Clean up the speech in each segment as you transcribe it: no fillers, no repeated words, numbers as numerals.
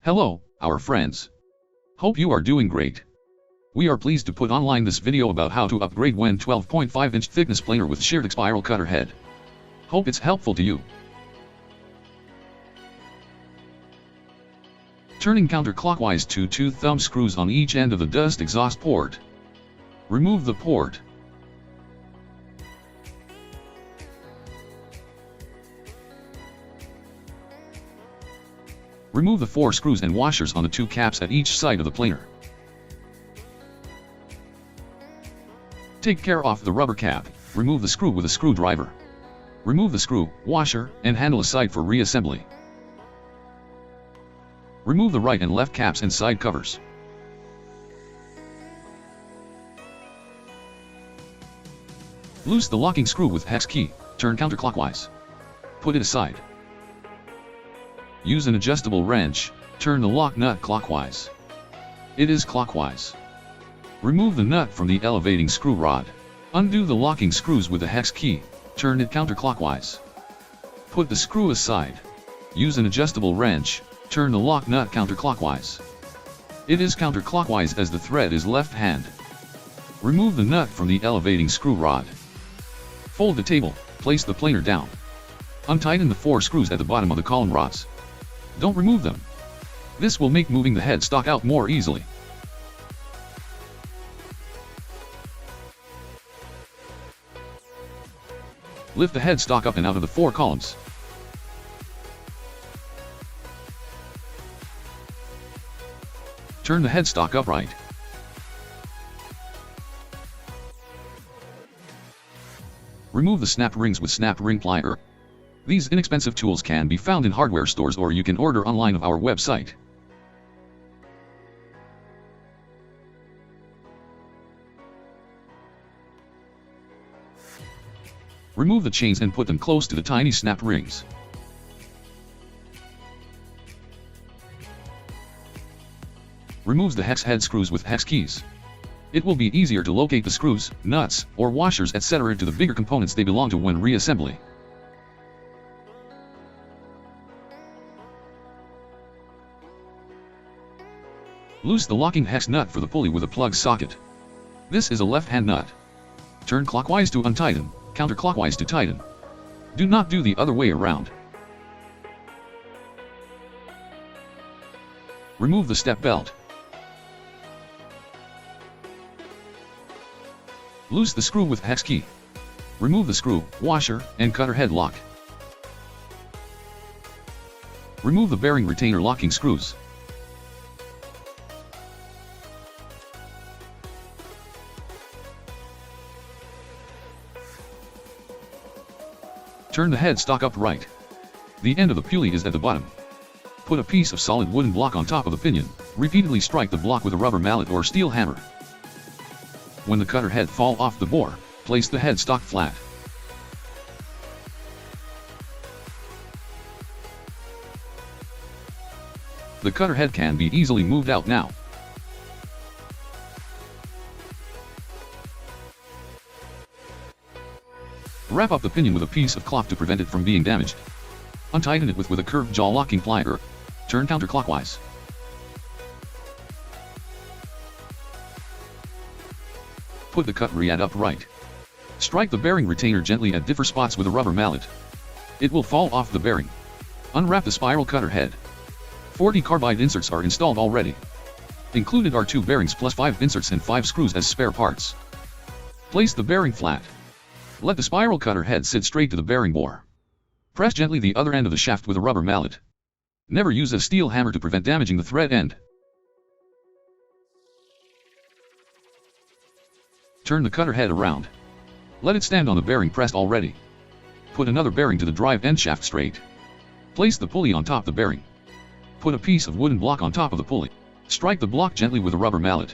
Hello, our friends. Hope you are doing great. We are pleased to put online this video about how to upgrade WEN 12.5-inch thickness planer with Sheartak spiral cutter head. Hope it's helpful to you. Turning counterclockwise to 2 thumb screws on each end of the dust exhaust port. Remove the port. Remove the 4 screws and washers on the 2 caps at each side of the planer. Take care of the rubber cap, remove the screw with a screwdriver. Remove the screw, washer, and handle aside for reassembly. Remove the right and left caps and side covers. Loose the locking screw with hex key, turn counterclockwise. Put it aside. Use an adjustable wrench, turn the lock nut clockwise. It is clockwise. Remove the nut from the elevating screw rod. Undo the locking screws with the hex key, turn it counterclockwise. Put the screw aside. Use an adjustable wrench, turn the lock nut counterclockwise. It is counterclockwise as the thread is left hand. Remove the nut from the elevating screw rod. Fold the table, place the planer down. Untighten the 4 screws at the bottom of the column rods. Don't remove them. This will make moving the headstock out more easily. Lift the headstock up and out of the 4 columns. Turn the headstock upright. Remove the snap rings with snap ring plier. These inexpensive tools can be found in hardware stores or you can order online of our website. Remove the chains and put them close to the tiny snap rings. Remove the hex head screws with hex keys. It will be easier to locate the screws, nuts, or washers etc. to the bigger components they belong to when reassembly. Loose the locking hex nut for the pulley with a plug socket. This is a left-hand nut. Turn clockwise to untighten, counterclockwise to tighten. Do not do the other way around. Remove the step belt. Loose the screw with hex key. Remove the screw, washer, and cutter head lock. Remove the bearing retainer locking screws. Turn the headstock upright. The end of the pulley is at the bottom. Put a piece of solid wooden block on top of the pinion. Repeatedly strike the block with a rubber mallet or steel hammer. When the cutter head fall off the bore, place the headstock flat. The cutter head can be easily moved out now. Wrap up the pinion with a piece of cloth to prevent it from being damaged. Untighten it with a curved jaw locking plier. Turn counterclockwise. Put the cutterhead upright. Strike the bearing retainer gently at different spots with a rubber mallet. It will fall off the bearing. Unwrap the spiral cutter head. 40 carbide inserts are installed already. Included are 2 bearings plus 5 inserts and 5 screws as spare parts. Place the bearing flat. Let the spiral cutter head sit straight to the bearing bore. Press gently the other end of the shaft with a rubber mallet. Never use a steel hammer to prevent damaging the thread end. Turn the cutter head around. Let it stand on the bearing pressed already. Put another bearing to the drive end shaft straight. Place the pulley on top of the bearing. Put a piece of wooden block on top of the pulley. Strike the block gently with a rubber mallet.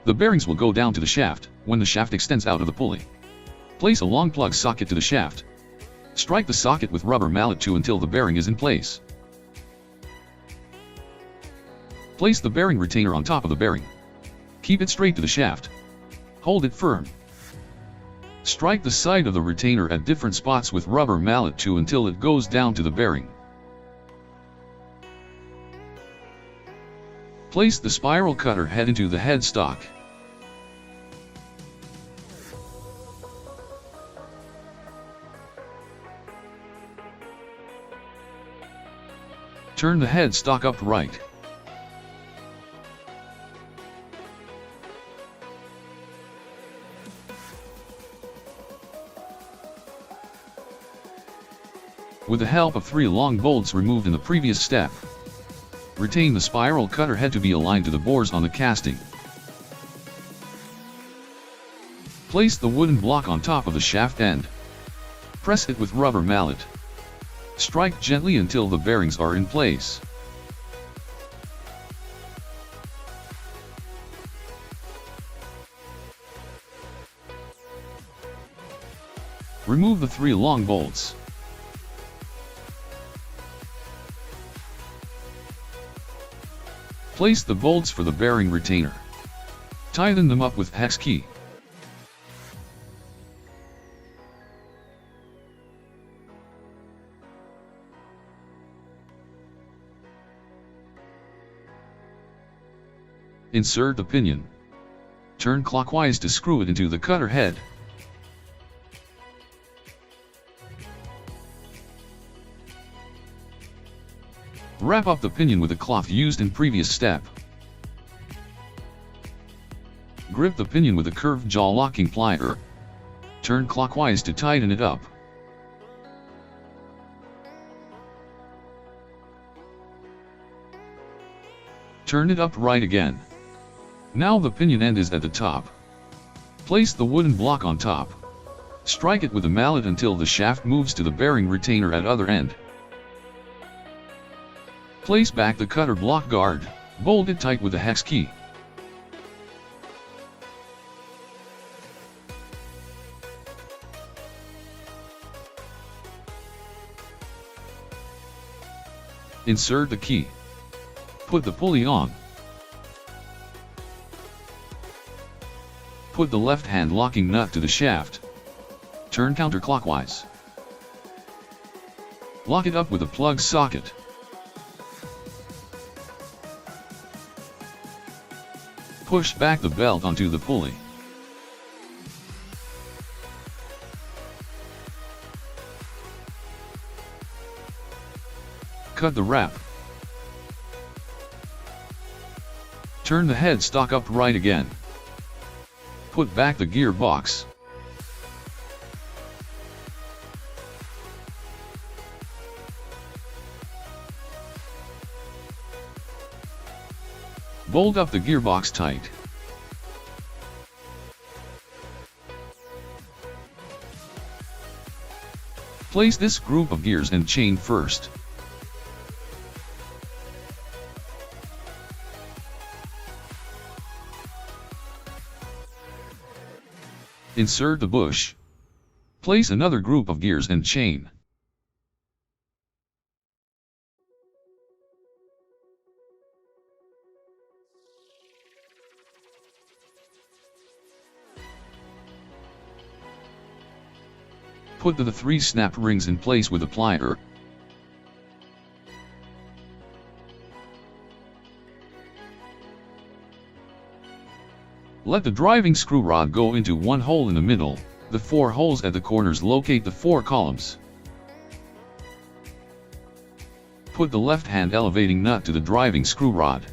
The bearings will go down to the shaft when the shaft extends out of the pulley. Place a long plug socket to the shaft. Strike the socket with rubber mallet too until the bearing is in place. Place the bearing retainer on top of the bearing. Keep it straight to the shaft. Hold it firm. Strike the side of the retainer at different spots with rubber mallet too until it goes down to the bearing. Place the spiral cutter head into the headstock. Turn the headstock upright. With the help of 3 long bolts removed in the previous step, retain the spiral cutter head to be aligned to the bores on the casting. Place the wooden block on top of the shaft end. Press it with rubber mallet. Strike gently until the bearings are in place. Remove the 3 long bolts. Place the bolts for the bearing retainer. Tighten them up with hex key. Insert the pinion. Turn clockwise to screw it into the cutter head. Wrap up the pinion with a cloth used in previous step. Grip the pinion with a curved jaw locking plier. Turn clockwise to tighten it up. Turn it upright again. Now the pinion end is at the top. Place the wooden block on top. Strike it with a mallet until the shaft moves to the bearing retainer at other end. Place back the cutter block guard, bolt it tight with a hex key. Insert the key. Put the pulley on. Put the left hand locking nut to the shaft. Turn counterclockwise. Lock it up with a plug socket. Push back the belt onto the pulley. Cut the wrap. Turn the headstock upright again. Put back the gearbox. Bolt up the gearbox tight. Place this group of gears and chain first. Insert the bush. Place another group of gears and chain. Put the 3 snap rings in place with a plier. Let the driving screw rod go into one hole in the middle, the 4 holes at the corners locate the 4 columns. Put the left hand elevating nut to the driving screw rod.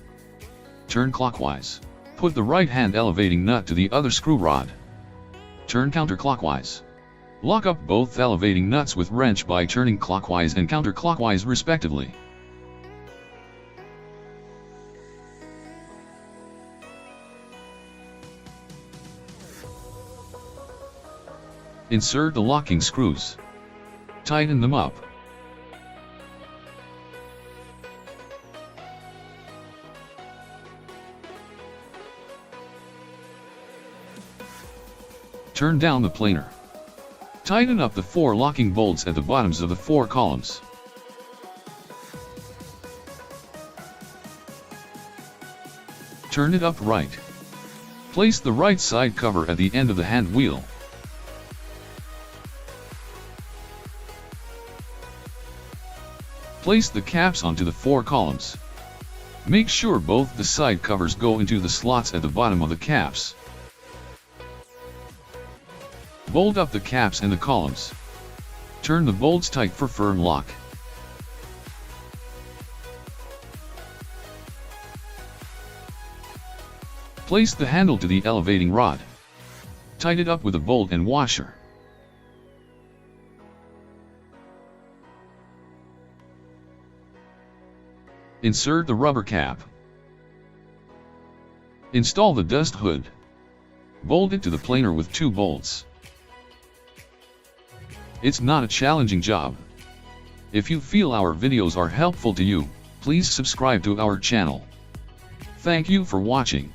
Turn clockwise. Put the right hand elevating nut to the other screw rod. Turn counterclockwise. Lock up both elevating nuts with wrench by turning clockwise and counterclockwise respectively. Insert the locking screws. Tighten them up. Turn down the planer. Tighten up the 4 locking bolts at the bottoms of the 4 columns. Turn it upright. Place the right side cover at the end of the hand wheel. Place the caps onto the 4 columns. Make sure both the side covers go into the slots at the bottom of the caps. Bolt up the caps and the columns. Turn the bolts tight for firm lock. Place the handle to the elevating rod. Tighten it up with a bolt and washer. Insert the rubber cap. Install the dust hood. Bolt it to the planer with 2 bolts. It's not a challenging job. If you feel our videos are helpful to you, please subscribe to our channel. Thank you for watching.